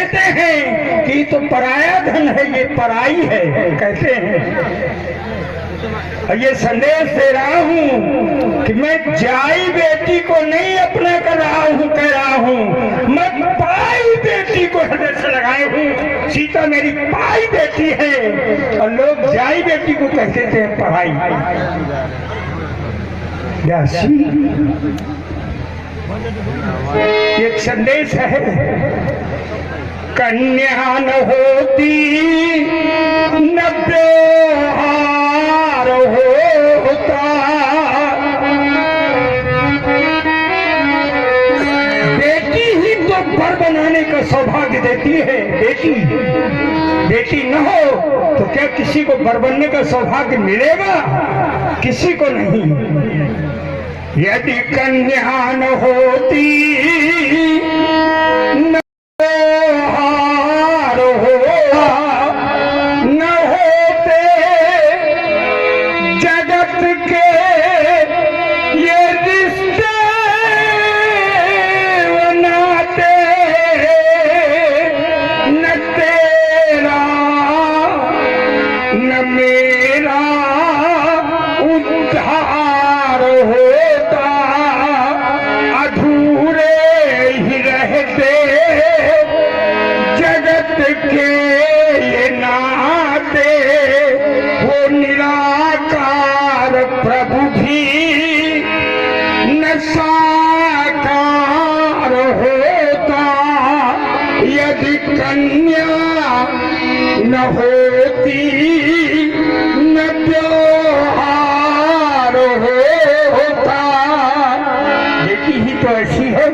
कहते हैं कि तो पराया धन है, ये पराई है कहते हैं। और ये संदेश दे रहा हूँ कि मैं जाई बेटी को नहीं अपना कर रहा हूँ, कह रहा हूँ मैं पाई बेटी को हृदय से लगाए हूँ। सीता मेरी पाई बेटी है और लोग जाई बेटी को कहते थे पढ़ाई। एक संदेश है, कन्या न होती न प्यार होता, बेटी ही तो घर बनाने का सौभाग्य देती है। बेटी न हो तो क्या किसी को घर बनने का सौभाग्य मिलेगा? किसी को नहीं। यदि कन्या न होती न हार होता, न होते जगत के ये रिश्ते बनाते, न तेरा न मेरा उद्धार होता, अधूरे ही रहते जगत के ये नाते। वो निराकार प्रभु भी न साकार होता, यदि कन्या न होती न प्यार होता। बेटी ही तो ऐसी है।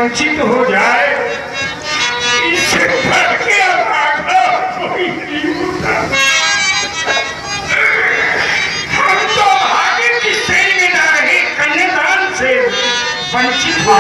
वंचित हो जाए, इससे बढ़ के भागा कोई नहीं होता। हम तो भाग्य की श्रेणी में ना रहे, कन्यादान से वंचित हो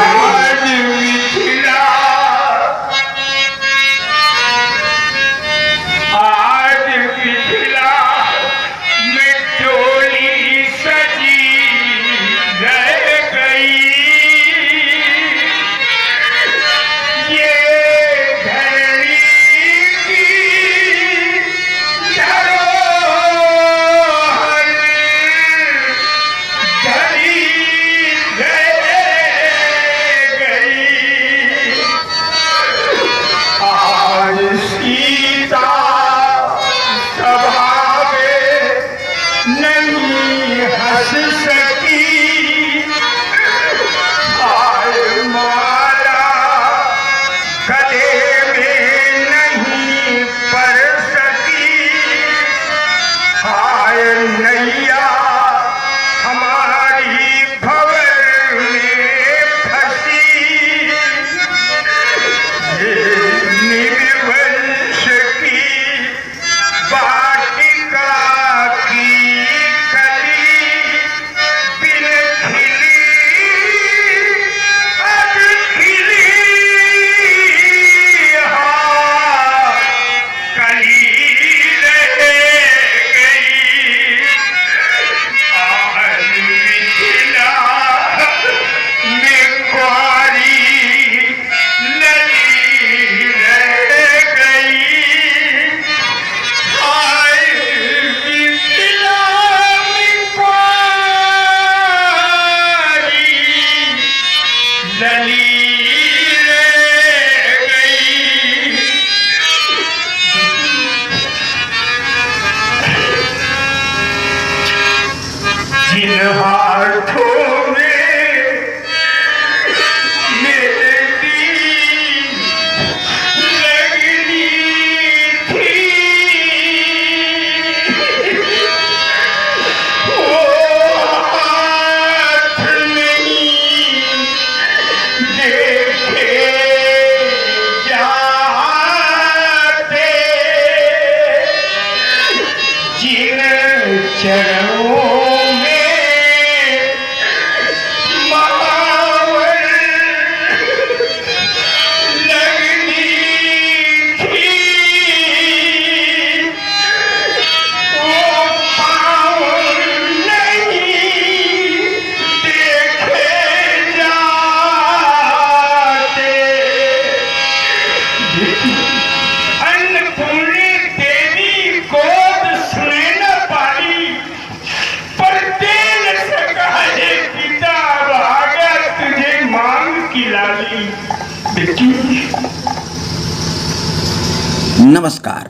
नमस्कार,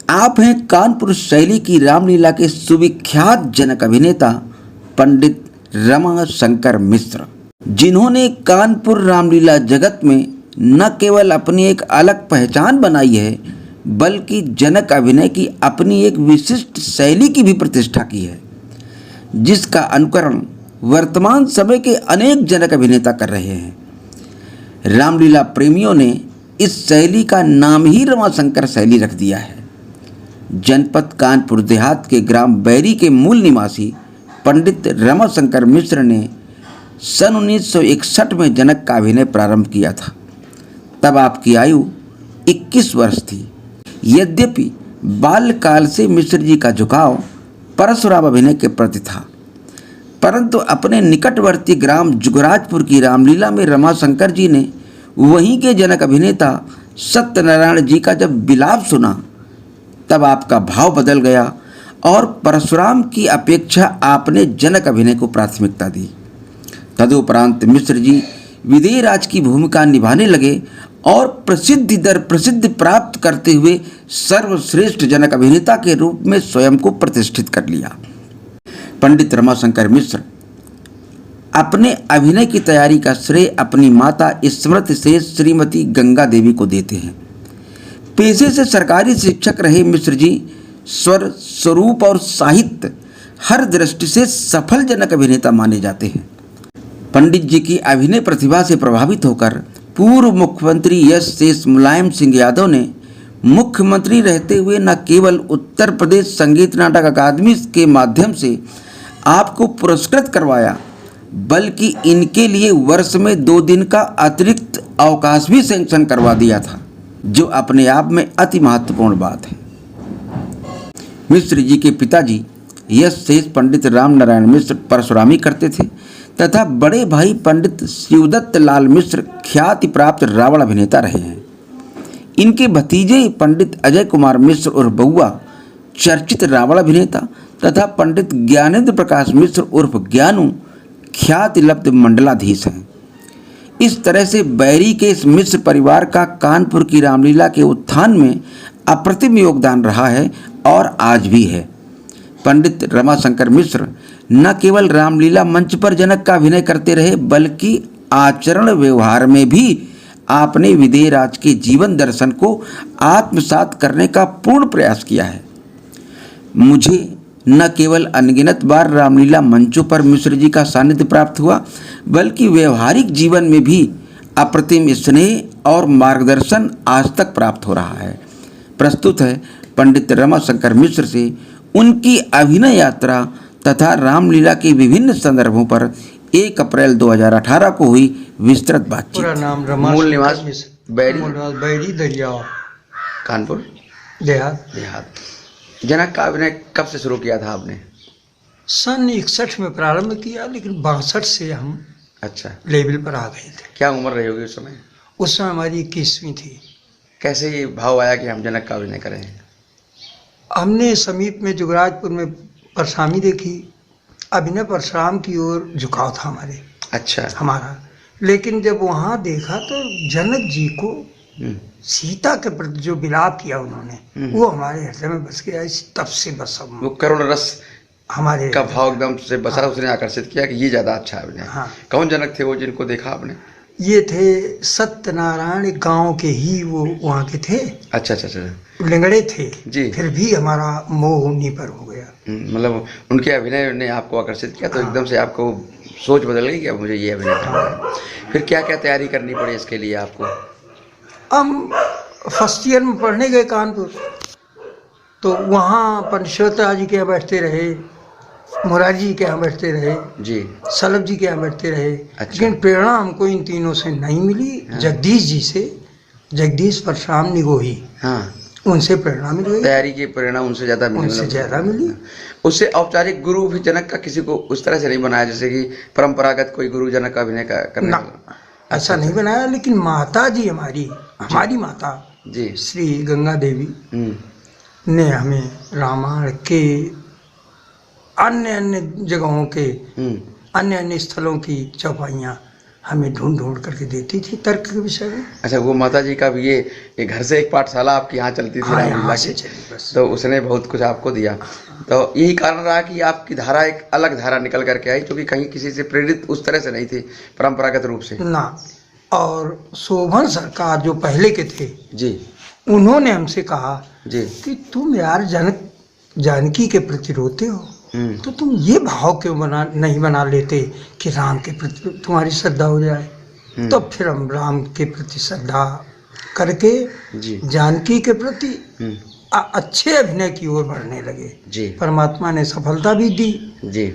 आप हैं कानपुर शैली की रामलीला के सुविख्यात जनक अभिनेता पंडित रमाशंकर मिश्र, जिन्होंने कानपुर रामलीला जगत में न केवल अपनी एक अलग पहचान बनाई है, बल्कि जनक अभिनय की अपनी एक विशिष्ट शैली की भी प्रतिष्ठा की है, जिसका अनुकरण वर्तमान समय के अनेक जनक अभिनेता कर रहे हैं। रामलीला प्रेमियों ने इस शैली का नाम ही रमाशंकर शैली रख दिया है। जनपद कानपुर देहात के ग्राम बैरी के मूल निवासी पंडित रमाशंकर मिश्र ने सन 1961 में जनक का अभिनय प्रारंभ किया था। तब आपकी आयु 21 वर्ष थी। यद्यपि बाल्यकाल से मिश्र जी का झुकाव परशुराम अभिनय के प्रति था, परंतु अपने निकटवर्ती ग्राम जुगराजपुर की रामलीला में रमाशंकर जी ने वहीं के जनक अभिनेता सत्यनारायण जी का जब विलाप सुना, तब आपका भाव बदल गया और परशुराम की अपेक्षा आपने जनक अभिनय को प्राथमिकता दी। तदुपरांत मिश्र जी विदेह राज की भूमिका निभाने लगे और प्रसिद्धि दर प्रसिद्धि प्राप्त करते हुए सर्वश्रेष्ठ जनक अभिनेता के रूप में स्वयं को प्रतिष्ठित कर लिया। पंडित रमाशंकर मिश्र अपने अभिनय की तैयारी का श्रेय अपनी माता स्मृति से श्रीमती गंगा देवी को देते हैं। पेशे से सरकारी शिक्षक रहे मिश्र जी स्वर, स्वरूप और साहित्य हर दृष्टि से सफल जनक अभिनेता माने जाते हैं। पंडित जी की अभिनय प्रतिभा से प्रभावित होकर पूर्व मुख्यमंत्री एस शेष मुलायम सिंह यादव ने मुख्यमंत्री रहते हुए न केवल उत्तर प्रदेश संगीत नाटक अकादमी के माध्यम से आपको पुरस्कृत करवाया, बल्कि इनके लिए वर्ष में 2 दिन का अतिरिक्त अवकाश भी सैंक्शन करवा दिया था, जो अपने आप में अति महत्वपूर्ण बात है। मिश्र जी के पिताजी यश शेष पंडित राम नारायण मिश्र परशुरामी करते थे तथा बड़े भाई पंडित शिवदत्त लाल मिश्र ख्याति प्राप्त रावण अभिनेता रहे हैं। इनके भतीजे पंडित अजय कुमार मिश्र उर्फ बउआ चर्चित रावण अभिनेता तथा पंडित ज्ञानेंद्र प्रकाश मिश्र उर्फ ज्ञानू ख्याति लब्ध मंडलाधीश हैं। इस तरह से बैरी के इस मिश्र परिवार का कानपुर की रामलीला के उत्थान में अप्रतिम योगदान रहा है और आज भी है। पंडित रमाशंकर मिश्र न केवल रामलीला मंच पर जनक का अभिनय करते रहे, बल्कि आचरण व्यवहार में भी आपने विदेह राज के जीवन दर्शन को आत्मसात करने का पूर्ण प्रयास किया है। मुझे न केवल अनगिनत बार रामलीला मंचों पर मिश्र जी का सानिध्य प्राप्त हुआ, बल्कि व्यवहारिक जीवन में भी अप्रतिम स्नेह और मार्गदर्शन आज तक प्राप्त हो रहा है। प्रस्तुत है पंडित रमाशंकर मिश्र से उनकी अभिनय यात्रा तथा रामलीला के विभिन्न संदर्भों पर 1 अप्रैल 2018 को हुई विस्तृत बातचीत। पूरा नाम मूल निवास बैरी, बैरी दरिया कानपुर देहात। जनक का अभिनय कब से शुरू किया था आपने? सन 61 में प्रारंभ किया, लेकिन 62 से हम लेवल पर आ गए थे। क्या उम्र रही होगी उस समय? उस समय हमारी 21वीं थी। कैसे ये भाव आया कि हम जनक का अभिनय करें? हमने समीप में जुगराजपुर में परशुरामी देखी, अभिनय परशुराम की ओर झुकाव था हमारा। लेकिन जब वहाँ देखा तो जनक जी को सीता के प्रति जो विलाप किया उन्होंने, वो हमारे हृदय में बस गया। तब से बस वो करुण रस हमारे का भाव एकदम से बसा। उसने आकर्षित किया कि ये ज्यादा अच्छा अभिनय। कौन जनक थे वो जिनको देखा आपने? ये थे सत्यनारायण गांव के ही, वो वहाँ के थे। अच्छा, लिंगड़े थे जी। फिर भी हमारा मोह उन्हीं पर हो गया। मतलब उनके अभिनय ने आपको आकर्षित किया, तो एकदम से आपको सोच बदल गई कि अब मुझे ये अभिनय करना है। फिर क्या क्या तैयारी करनी पड़ी इसके लिए आपको? हम फर्स्ट ईयर में पढ़ने गए कानपुर, तो वहाँ पंडित जी के यहाँ बैठते रहे, मुरारी जी के यहाँ बैठते रहे जी, सलभ जी के यहाँ बैठते रहे। अच्छा। लेकिन प्रेरणा हमको इन तीनों से नहीं मिली। जगदीश जी से, जगदीश परशुराम निगोही, उनसे प्रेरणा मिली। तैयारी की प्रेरणा उनसे ज्यादा मिली। उससे औपचारिक गुरु भी जनक का किसी को उस तरह से नहीं बनाया जैसे कि परंपरागत कोई गुरु जनक का अभिनय करने वाला? ऐसा नहीं बनाया। लेकिन माता जी हमारी माता जी श्री गंगा देवी ने हमें रामायण के अन्य जगहों के अन्य स्थलों की चौपाइयाँ हमें ढूंढ करके देती थी तर्क के विषय में। अच्छा, वो माता जी का भी ये घर से एक पाठशाला आपकी यहाँ चलती थी रामलीला की, तो उसने बहुत कुछ आपको दिया। तो यही कारण रहा कि आपकी धारा एक अलग धारा निकल करके आई, क्योंकि कहीं किसी से प्रेरित उस तरह से नहीं थी परंपरागत रूप से ना। और शोभन सरकार जो पहले के थे जी, उन्होंने हमसे कहा जी कि तुम यार जानकी के प्रति रोते हो, तो तुम ये भाव क्यों नहीं बना लेते कि राम के प्रति तुम्हारी श्रद्धा हो जाए। तो फिर हम राम के प्रति श्रद्धा करके जानकी के प्रति अच्छे अभिनय की ओर बढ़ने लगे जी। परमात्मा ने सफलता भी दी जी।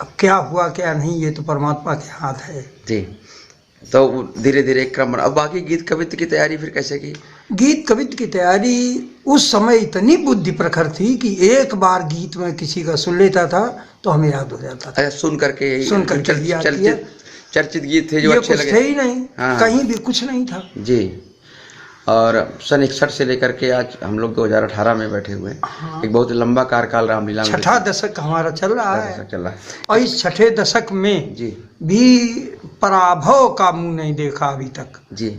अब क्या हुआ क्या नहीं ये तो परमात्मा के हाथ है जी। तो धीरे धीरे क्रम। अब बाकी गीत कवित्त की तैयारी फिर कैसे की? गीत कवित्त की तैयारी उस समय इतनी बुद्धि प्रखर थी कि एक बार गीत में किसी का सुन लेता था तो हमें याद हो जाता था। सुन करके चर्चित गीत थे जो ये अच्छे कुछ लगे? थे ही नहीं। कहीं भी कुछ नहीं था जी। और सन 61 से लेकर के आज हम लोग 2018 में बैठे हुए हैं। एक बहुत लंबा कार्यकाल रामलीला में, 6ठा दशक हमारा चल रहा है। और इस 6ठे दशक में जी भी पराभव का मुंह नहीं देखा अभी तक जी।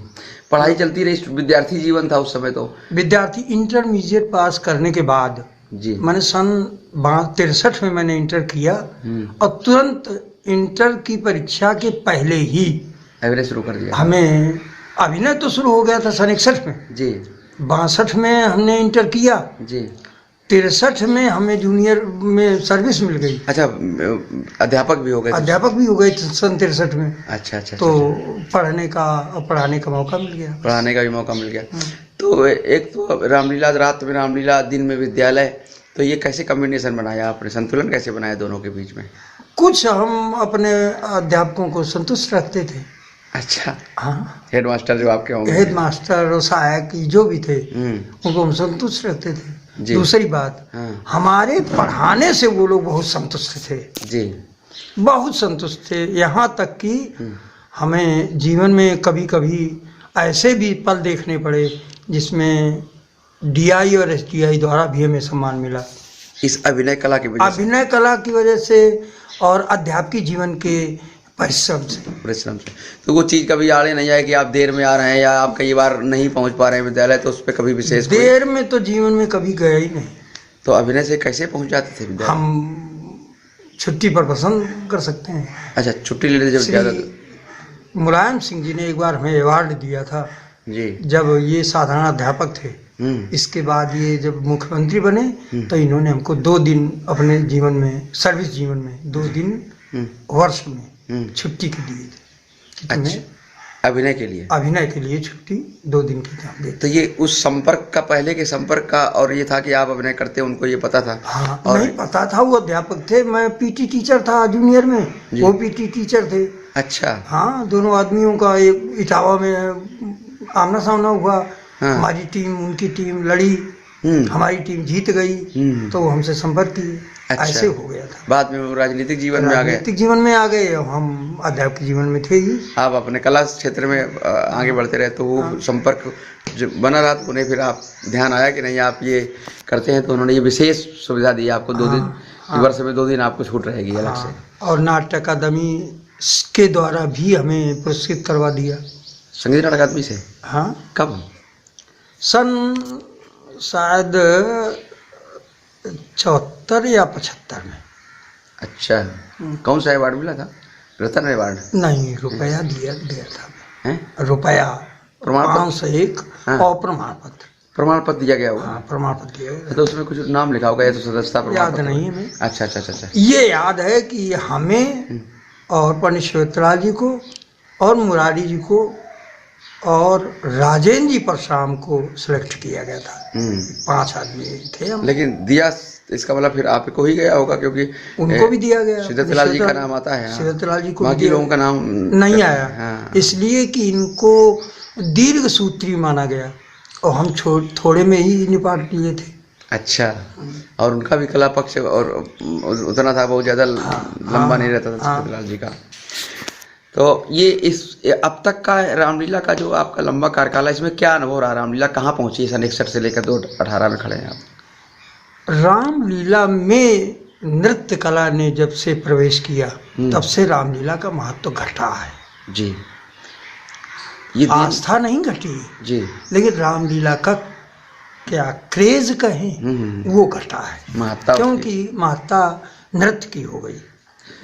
पढ़ाई चलती रही, विद्यार्थी जीवन था उस समय। तो विद्यार्थी इंटरमीडिएट पास करने के बाद जी, मैंने सन 63 में मैंने इंटर किया और तुरंत इंटर की परीक्षा के पहले ही अभिनय शुरू कर दिया। हमें अभिनय तो शुरू हो गया था सन 61 में जी। 62 में हमने इंटर किया जी। 63 में हमें जूनियर में सर्विस मिल गई। अच्छा, अध्यापक भी हो गए? अध्यापक भी हो गए सन 63 में। अच्छा। तो पढ़ाने का मौका मिल गया। पढ़ाने का भी मौका मिल गया। तो एक तो रामलीला, रात में रामलीला, दिन में विद्यालय, तो ये कैसे कॉम्बिनेशन बनाया आपने, संतुलन कैसे बनाया दोनों के बीच में? कुछ हम अपने अध्यापकों को संतुष्ट रखते थे। अच्छा, हाँ, हेडमास्टर जो आपके होंगे, हेडमास्टर और सहायक जो भी थे उनको हम संतुष्ट रखते थे। दूसरी बात, हमारे पढ़ाने से वो लोग बहुत संतुष्ट थे जी, बहुत संतुष्ट थे। यहाँ तक कि हमें जीवन में कभी कभी ऐसे भी पल देखने पड़े जिसमें DI और SDI द्वारा भी हमें सम्मान मिला, इस अभिनय कला की वजह से। अभिनय कला की वजह से और अध्यापकी जीवन के परिश्रम से। तो वो चीज़ कभी आड़े नहीं आए कि आप देर में आ रहे हैं या आप कई बार नहीं पहुंच पा रहे हैं विद्यालय, तो उस पर कभी विशेष देर में तो जीवन में कभी गया ही नहीं। तो अभिनय से कैसे पहुंच जाते थे विद्यालय? हम छुट्टी पर पसंद कर सकते हैं। अच्छा, छुट्टी ले जब ज़्यादा। मुलायम सिंह जी ने एक बार हमें अवार्ड दिया था जी, जब ये साधारण अध्यापक थे। इसके बाद ये जब मुख्यमंत्री बने तो इन्होंने हमको 2 दिन अपने जीवन में, सर्विस जीवन में 2 दिन वर्ष में छुट्टी की दी थी। अच्छा, अभिनय के लिए छुट्टी 2 दिन की देते। तो ये उस संपर्क का, पहले के संपर्क का, और ये था कि आप अभिनय करते, उनको ये पता था? हाँ, और नहीं पता था। वो अध्यापक थे, मैं PT टीचर था जूनियर में, वो PT टीचर थे। अच्छा, हाँ, दोनों आदमियों का एक इटावा में आमना सामना हुआ। हाँ। हमारी टीम उनकी टीम लड़ी, हमारी टीम जीत गई, तो वो हमसे संपर्क किए। अच्छा। ऐसे हो गया था। बाद में वो राजनीतिक जीवन में आ गए? राजनीतिक जीवन में आ गए, हम अध्यापक जीवन में थे ही। आप अपने कला क्षेत्र में आगे बढ़ते रहे, तो वो संपर्क जो बना रहा, तो उन्हें फिर आप ध्यान आया कि नहीं आप ये करते हैं, तो उन्होंने ये विशेष सुविधा दी आपको 2 दिन, वर्ष में 2 दिन आपको छूट रहेगी अलग से। और नाट्य अकादमी के द्वारा भी हमें पुरस्कृत करवा दिया। संगीत नाटक अकादमी से? हाँ। कब? सन शायद 74 या 75 में। अच्छा, कौन सा अवार्ड मिला था? रत्न अवार्ड? नहीं, रुपया दिया था। हैं? रुपया, प्रमाण पत्र? 501 और प्रमाण पत्र दिया गया होगा? हाँ, प्रमाण पत्र दिया गया। तो उसमें कुछ नाम लिखा होगा या तो सदस्यता प्रमाण याद पत्र? नहीं है हमें। अच्छा। ये याद है कि हमें और पंडित शिवतलाल जी को और मुरारी जी को और राजेंद्र जी परशुराम को सिलेक्ट किया गया था। 5 आदमी थे हम। लेकिन दिया, इसका मतलब फिर आपको ही गया होगा, क्योंकि उनको भी दिया गया। शिवतलाल जी का नाम आता है, शिवतलाल जी को, बाकी लोगों का नाम नहीं आया। हाँ। इसलिए कि इनको दीर्घ सूत्री माना गया और हम थोड़े में ही निपाट लिए थे। अच्छा, और उनका भी कला पक्ष और उतना था, बहुत ज़्यादा लंबा नहीं रहता था शिवतलाल जी का। तो ये अब तक का रामलीला का जो आपका लंबा कार्यकाल है, इसमें क्या अनुभव रहा? रामलीला कहाँ पहुंची सन 61 से लेकर 2018 में खड़े हैं आप? रामलीला में नृत्य कला ने जब से प्रवेश किया तब से रामलीला का महत्व घटा है जी। ये आस्था नहीं घटी जी, लेकिन रामलीला का क्या क्रेज कहें वो घटा है महत्ता, क्योंकि महत्ता नृत्य की हो गई,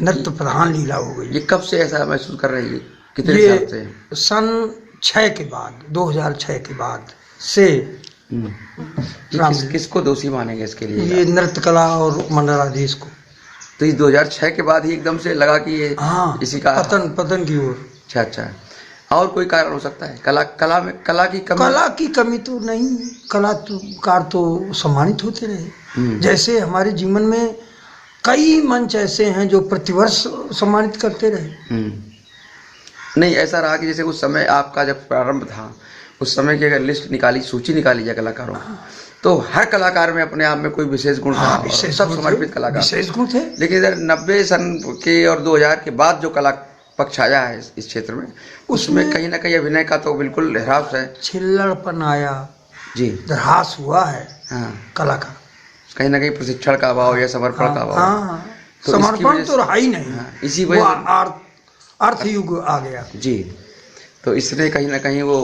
नृत्य प्रधान लीला हो गई। ये कब से ऐसा महसूस कर रही है? कितने साल से? सन 6 के बाद, 2006 के बाद से। किसको दोषी मानेंगे इसके लिए? ये नृत्य कला और मंडलाधीश को। तो इस 2006 के बाद ही एकदम से लगा कि ये इसी का पतन की ओर। अच्छा, और कोई कारण हो सकता है? कला में कला की कमी तो नहीं, कलाकार तो सम्मानित होते रहे। जैसे हमारे जीवन में कई मंच ऐसे हैं जो प्रतिवर्ष सम्मानित करते रहे। नहीं, ऐसा रहा कि जैसे उस समय आपका जब प्रारंभ था, उस समय की अगर लिस्ट निकाली, सूची निकाली जाए कलाकारों की, तो हर कलाकार में अपने आप में कोई विशेष गुण था, सब समर्पित कलाकार, विशेष गुण थे। लेकिन इधर 90 सन के और 2000 के बाद जो कला पक्ष आया है इस क्षेत्र में, उसमें कहीं ना कहीं अभिनय का तो बिल्कुल ह्रास है, छिल्लड़पन आया जी, ह्रास हुआ है। हाँ, कला का कहीं ना कहीं प्रशिक्षण का अभाव या समर्पण का अभाव। हाँ, तो समर्पण तो रहा ही नहीं। हाँ, इसी वजह अर्थ युग आ गया जी। तो इसने कहीं ना कहीं वो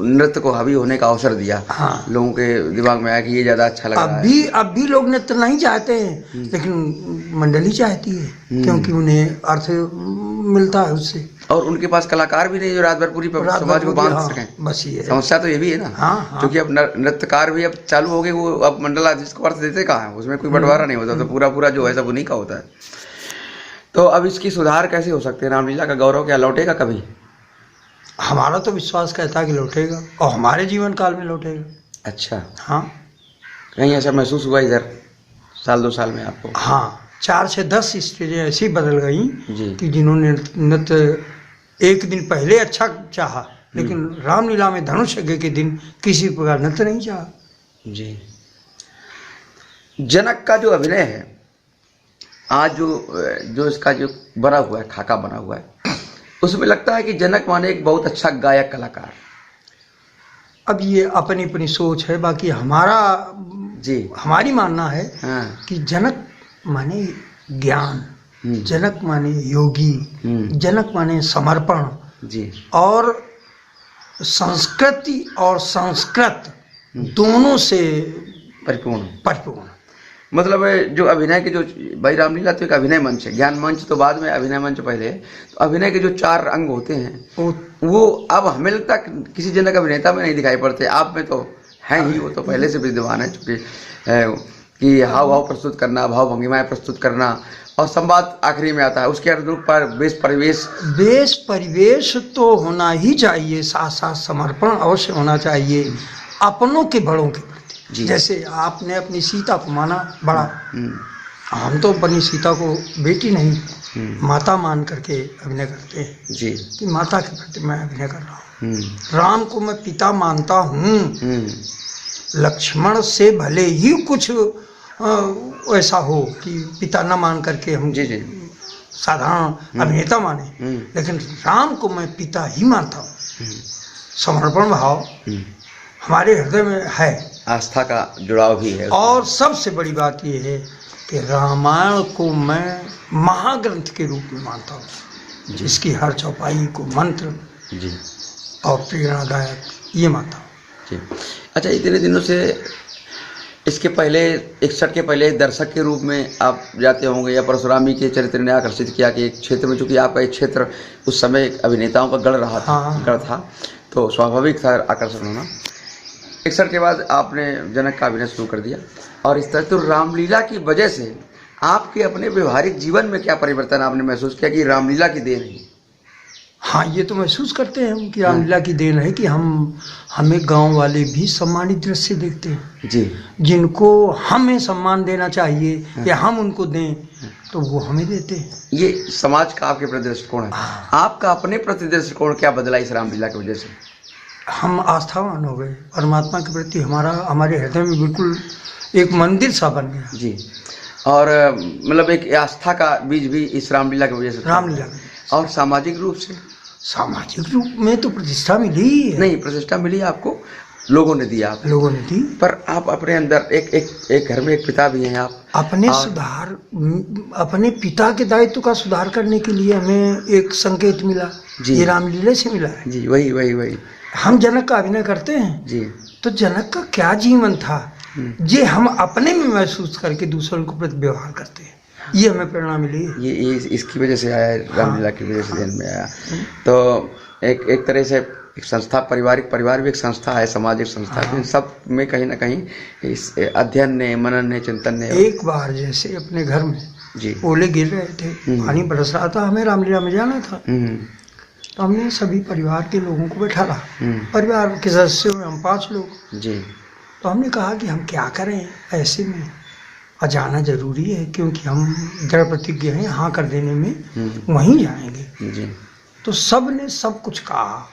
नृत्य को हावी होने का अवसर दिया। हाँ, लोगों के दिमाग में आया कि ये ज्यादा अच्छा लग रहा है। अब भी लोग नृत्य नहीं चाहते हैं, लेकिन मंडली चाहती है, क्योंकि उन्हें अर्थ मिलता है उससे। और उनके पास कलाकार भी नहीं जो रात भर पूरी समाज को बांध सकें। बस ये समस्या तो ये भी है ना। हाँ। क्योंकि अब नृत्यकार भी अब चालू हो गए, वो अब मंडलाधीश को अर्थ देते कहाँ है, उसमें कोई बंटवारा नहीं होता, तो पूरा जो है सब उन्हीं का होता है। तो अब इसकी सुधार कैसे हो सकती है? रामलीला का गौरव क्या लौटेगा कभी? हमारा तो विश्वास कहता है कि लौटेगा, और हमारे जीवन काल में लौटेगा। अच्छा, हाँ। कहीं ऐसा महसूस हुआ इधर साल 2 साल में आपको? हाँ, 4 से 10 स्टेजें ऐसी बदल गई जी। कि जिन्होंने नृत्य एक दिन पहले अच्छा चाहा, लेकिन रामलीला में धनुष यज्ञ के दिन किसी प्रकार नृत्य नहीं चाहा। जी। जनक का जो अभिनय है आज जो इसका जो बना हुआ है, खाका बना हुआ है, उसमें लगता है कि जनक माने एक बहुत अच्छा गायक कलाकार। अब ये अपनी अपनी सोच है, बाकी हमारी मानना है कि जनक माने ज्ञान, जनक माने योगी, जनक माने समर्पण जी, और संस्कृति और संस्कृत दोनों से परिपूर्ण। मतलब जो अभिनय के जो भाई रामलीला तो एक अभिनय मंच है, ज्ञान मंच तो बाद में, अभिनय मंच पहले है। तो अभिनय के जो 4 अंग होते हैं वो अब हमें लगता है किसी जनक अभिनेता में नहीं दिखाई पड़ते, आप में तो है ही, वो तो पहले से विद्यमान है। चूंकि कि हाव भाव प्रस्तुत करना, भाव भंगिमाएं प्रस्तुत करना, और संवाद आखिरी में आता है, उसके अनुरूप पर वेश परिवेश तो होना ही चाहिए, साथ साथ समर्पण अवश्य होना चाहिए अपनों के बड़ों के प्रति। जैसे आपने अपनी सीता को माना बड़ा, हम तो अपनी सीता को बेटी नहीं माता मान करके अभिनय करते हैं जी, कि माता के प्रति मैं अभिनय कर रहा हूँ। राम को मैं पिता मानता हूँ, लक्ष्मण से भले ही कुछ ऐसा हो कि पिता न मान करके हम साधारण अभिनेता माने, लेकिन राम को मैं पिता ही मानता हूँ। समर्पण भाव हमारे हृदय में है, आस्था का जुड़ाव भी है। और सबसे बड़ी बात यह है कि रामायण को मैं महाग्रंथ के रूप में मानता हूँ, जिसकी हर चौपाई को मंत्र जी और प्रेरणादायक ये मानता हूँ। अच्छा, इतने दिनों से इसके पहले 61 के पहले दर्शक के रूप में आप जाते होंगे, या परशुरामी के चरित्र ने आकर्षित किया कि एक क्षेत्र में, चूंकि आपका एक क्षेत्र उस समय अभिनेताओं का गढ़ रहा था, गढ़ था, तो स्वाभाविक था आकर्षण होना। 61 के बाद आपने जनक का अभिनय शुरू कर दिया, और इस तरह तो रामलीला की वजह से आपके अपने व्यवहारिक जीवन में क्या परिवर्तन आपने महसूस किया कि रामलीला की देन है? हाँ, ये तो महसूस करते हैं हम कि रामलीला की देन है कि हमें गांव वाले भी सम्मानित दृष्टि से देखते हैं जी, जिनको हमें सम्मान देना चाहिए या हम उनको दें तो वो हमें देते हैं। ये समाज का आपके प्रति दृष्टिकोण है। आपका अपने प्रति दृष्टिकोण क्या बदला इस रामलीला की वजह से? हम आस्थावान हो गए, परमात्मा के प्रति हमारे हृदय में बिल्कुल एक मंदिर सा बन गया जी। और मतलब एक आस्था का बीज भी इस रामलीला की वजह से, रामलीला। और सामाजिक रूप से? सामाजिक रूप में तो प्रतिष्ठा मिली है। नहीं, प्रतिष्ठा मिली आपको, लोगों ने दिया, आप लोगों ने दी, पर आप अपने अंदर एक घर में एक पिता भी हैं आप, अपने पिता के दायित्व का सुधार करने के लिए हमें एक संकेत मिला जी, ये रामलीला से मिला है जी। वही हम जनक का अभिनय करते हैं जी, तो जनक का क्या जीवन था ये हम अपने में महसूस करके दूसरों को प्रति व्यवहार करते हैं, ये हमें प्रेरणा मिली है। ये इसकी वजह से आया, रामलीला की वजह से ध्यान में आया। तो एक तरह से एक संस्था, परिवार भी एक संस्था है, सामाजिक संस्था है, सब में कहीं ना कहीं इस अध्ययन ने, मनन ने, चिंतन ने। एक बार जैसे अपने घर में जी ओले गिर रहे थे, पानी बरस रहा था, हमें रामलीला में जाना था, तो हमने सभी परिवार के लोगों को बैठा, परिवार के सदस्यों में हम 5 लोग जी, तो हमने कहा कि हम क्या करें ऐसे में, और जाना जरूरी है क्योंकि हम दृढ़ प्रतिज्ञ हैं हाँ कर देने में, वहीं जाएंगे जी। तो सब ने सब कुछ कहा,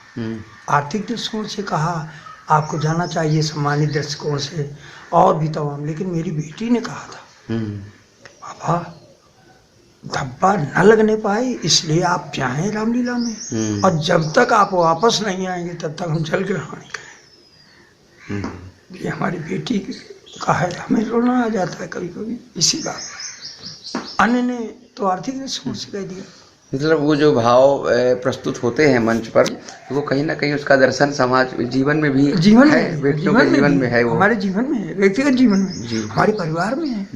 आर्थिक दृष्टिकोण से कहा आपको जाना चाहिए, सम्मानित दृष्टिकोण से और भी तमाम, लेकिन मेरी बेटी ने कहा था पापा धब्बा न लगने पाए इसलिए आप जाएं रामलीला में, और जब तक आप वापस नहीं आएंगे तब तक हम चल के नहीं करें। ये हमारी बेटी का है, हमें रोना आ जाता है कभी कभी इसी बात। अन्य ने तो आर्थिक दृष्टिकोण से कह दिया। मतलब वो जो भाव प्रस्तुत होते हैं मंच पर, तो वो कहीं ना कहीं उसका दर्शन समाज जीवन में भी है, बेटियों के जीवन में है, वो हमारे जीवन में है, व्यक्तिगत जीवन में जी, हमारे परिवार में है।